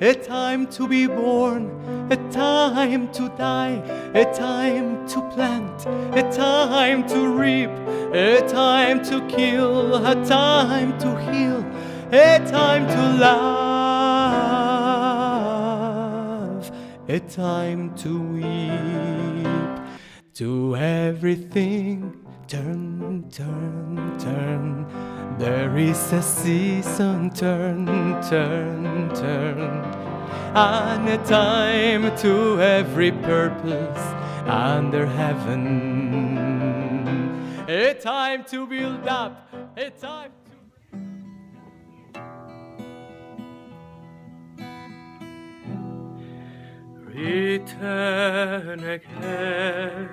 a time to be born, a time to die, a time to plant, a time to reap, a time to kill, a time to heal, a time to love, a time to weep. To everything turn, turn, turn. There is a season, turn, turn, turn. And a time to every purpose under heaven. A time to build up, a time to... Return again,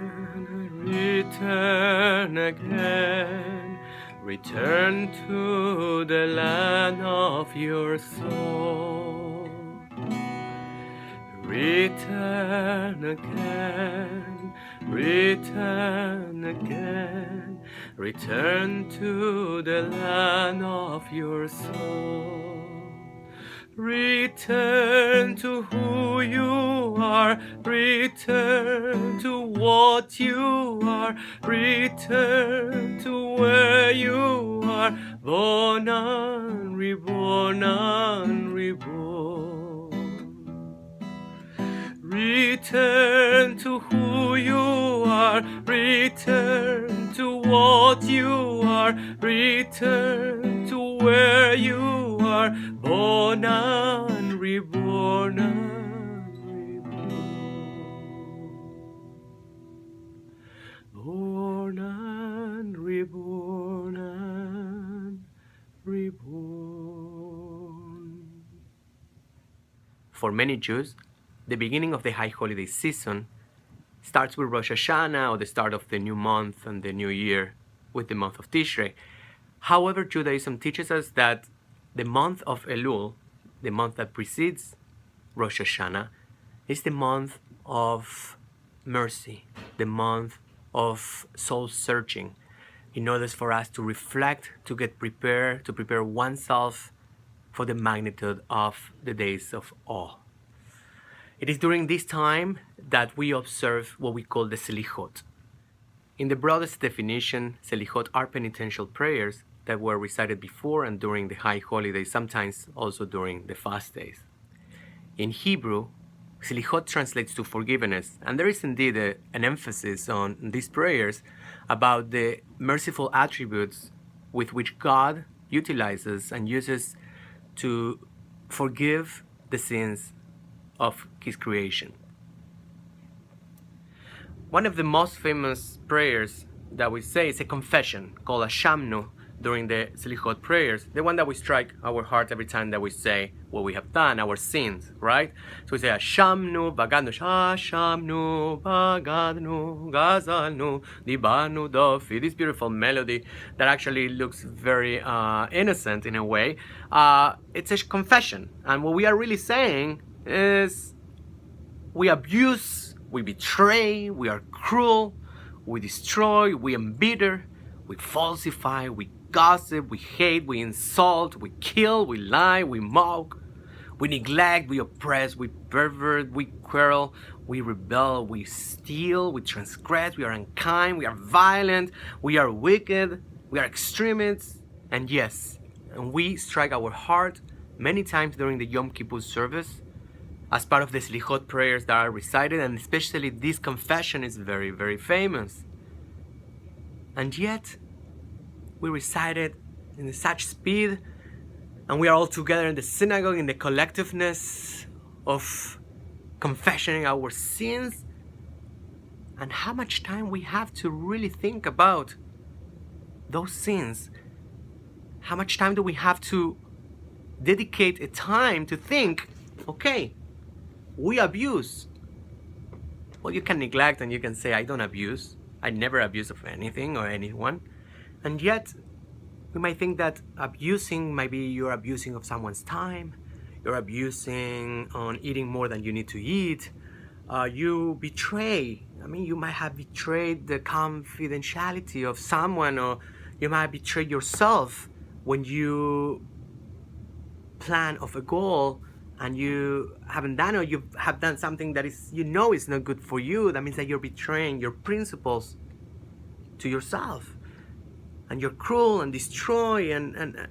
return again, return to the land of your soul. Return again, return again, return to the land of your soul. Return to who you are, return to what you are, return to where you are, born and reborn and reborn. Return to who you are, return to what you are, return to where you are, born and reborn and reborn. Born and reborn and reborn. For many Jews, the beginning of the high holiday season starts with Rosh Hashanah, or the start of the new month and the new year with the month of Tishrei. However, Judaism teaches us that the month of Elul, the month that precedes Rosh Hashanah, is the month of mercy, the month of soul searching, in order for us to reflect, to get prepared, to prepare oneself for the magnitude of the days of awe. It is during this time that we observe what we call the Selichot. In the broadest definition, Selichot are penitential prayers that were recited before and during the high holidays, sometimes also during the fast days. In Hebrew, Selichot translates to forgiveness, and there is indeed an emphasis on these prayers about the merciful attributes with which God utilizes and uses to forgive the sins of His creation. One of the most famous prayers that we say is a confession called a Shamnu during the Selichot prayers, the one that we strike our heart every time that we say what we have done, our sins, right? So we say Shamnu, Bagadnu, Shamnu, Bagadnu, Gazalnu, Dibanu, Dofi, this beautiful melody that actually looks very innocent in a way. It's a confession, and what we are really saying is we abuse, we betray, we are cruel, we destroy, we embitter, we falsify, we gossip, we hate, we insult, we kill, we lie, we mock, we neglect, we oppress, we pervert, we quarrel, we rebel, we steal, we transgress, we are unkind, we are violent, we are wicked, we are extremists, and yes, and we strike our heart many times during the Yom Kippur service as part of the Selichot prayers that are recited, and especially this confession is very, very famous. And yet, we recite it in such speed, and we are all together in the synagogue in the collectiveness of confessing our sins, and how much time we have to really think about those sins. How much time do we have to dedicate a time to think, okay, we abuse. Well, you can neglect and you can say, I don't abuse. I never abuse of anything or anyone. And yet, we might think that abusing might be you're abusing of someone's time, you're abusing on eating more than you need to eat, you betray. I mean, you might have betrayed the confidentiality of someone, or you might betray yourself when you plan of a goal and you haven't done, or you have done something that is, you know, is not good for you, that means that you're betraying your principles to yourself, and you're cruel and destroy, and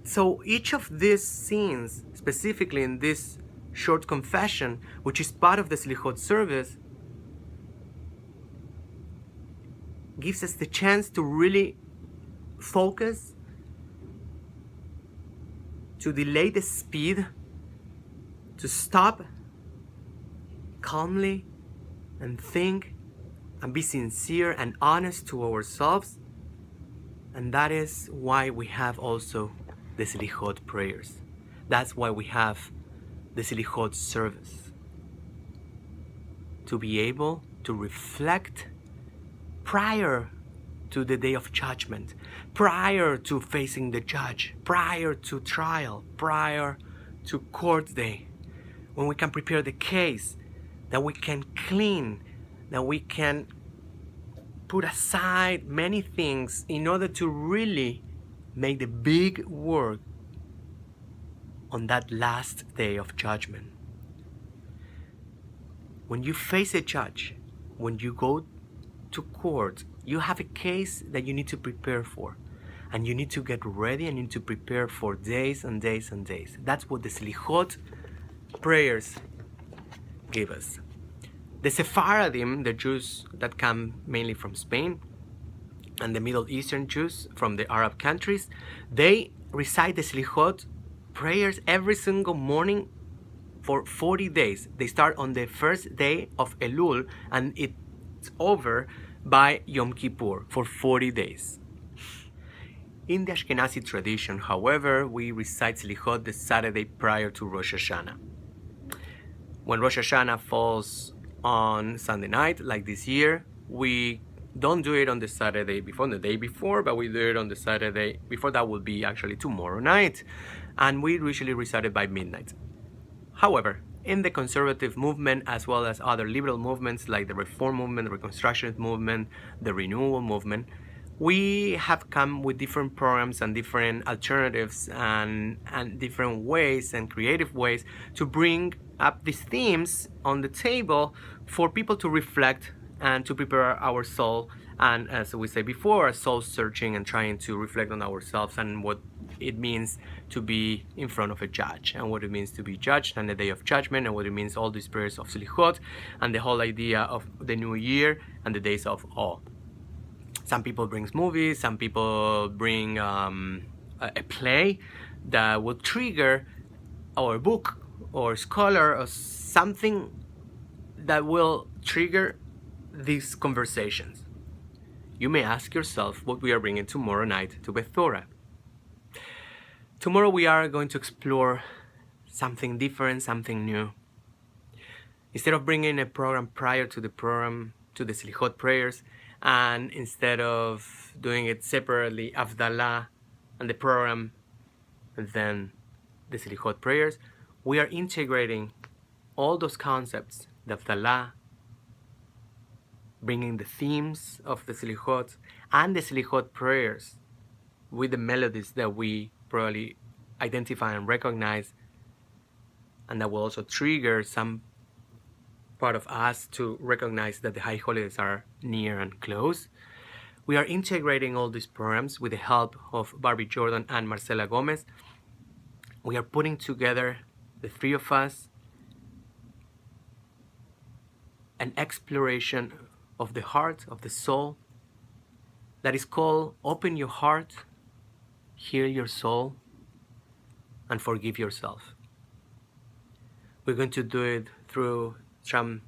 so each of these scenes, specifically in this short confession, which is part of the Selichot service, gives us the chance to really focus, to delay the speed, to stop calmly and think and be sincere and honest to ourselves. And that is why we have also the Selichot prayers. That's why we have the Selichot service. To be able to reflect prior to the day of judgment, prior to facing the judge, prior to trial, prior to court day, when we can prepare the case, that we can clean, that we can put aside many things in order to really make the big work on that last day of judgment. When you face a judge, when you go to court, you have a case that you need to prepare for, and you need to get ready and you need to prepare for days and days and days. That's what the Selichot prayers give us. The Sephardim, the Jews that come mainly from Spain, and the Middle Eastern Jews from the Arab countries, they recite the Selichot prayers every single morning for 40 days. They start on the first day of Elul, and it's over by Yom Kippur for 40 days. In the Ashkenazi tradition, however, we recite Selichot the Saturday prior to Rosh Hashanah. When Rosh Hashanah falls on Sunday night, like this year, we don't do it on the Saturday before, the day before, but we do it on the Saturday before. That will be actually tomorrow night, and we usually recite it by midnight. However, in the conservative movement, as well as other liberal movements like the Reform movement, the Reconstructionist movement, the Renewal movement, we have come with different programs and different alternatives and different ways and creative ways to bring up these themes on the table for people to reflect and to prepare our soul, and as we said before, soul searching and trying to reflect on ourselves and what it means to be in front of a judge, and what it means to be judged on the day of judgment, and what it means all these prayers of Selichot, and the whole idea of the new year and the days of awe. Some people bring movies, some people bring a play that will trigger, or a book or scholar or something that will trigger these conversations. You may ask yourself what we are bringing tomorrow night to Beth Torah. Tomorrow we are going to explore something different, something new. Instead of bringing a program prior to the program, to the Selichot prayers, and instead of doing it separately, Avdalah and the program, and then the Selichot prayers, we are integrating all those concepts, the Avdalah, bringing the themes of the Selichot and the Selichot prayers with the melodies that we probably identify and recognize, and that will also trigger some part of us to recognize that the high holidays are near and close. We are integrating all these programs with the help of Barbie Jordan and Marcela Gomez. We are putting together, the three of us, an exploration of the heart, of the soul, that is called Open Your Heart, Heal Your Soul, and Forgive Yourself. We're going to do it through some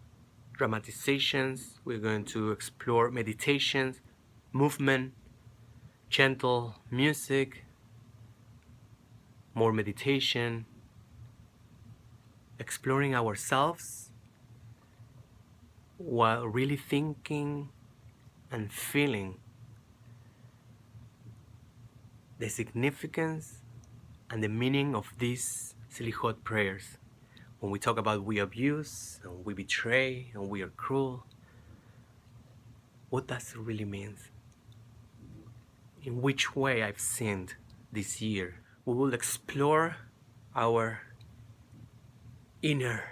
dramatizations. We're going to explore meditations, movement, gentle music, more meditation, exploring ourselves while really thinking and feeling the significance and the meaning of these Selichot prayers. When we talk about we abuse, and we betray, and we are cruel, what does it really mean? In which way I've sinned this year? We will explore our inner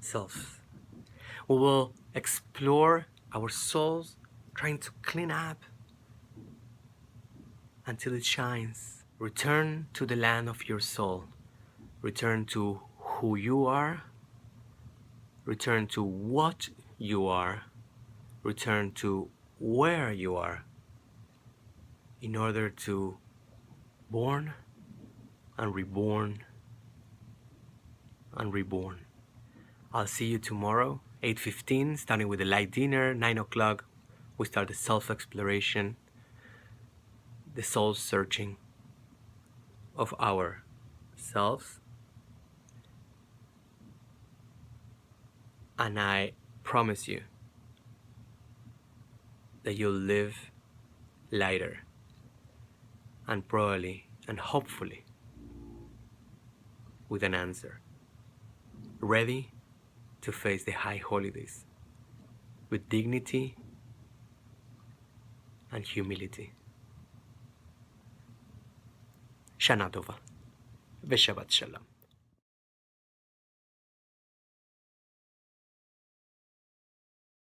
selves. We will explore our souls, trying to clean up until it shines. Return to the land of your soul. Return to who you are. Return to what you are. Return to where you are, in order to born and reborn and reborn. I'll see you tomorrow, 8:15, starting with the light dinner. 9 o'clock, we start the self-exploration, the soul searching of ourselves. And I promise you that you'll live lighter and probably and hopefully with an answer, ready to face the high holidays with dignity and humility. Shana Tova v'Shabbat Shalom.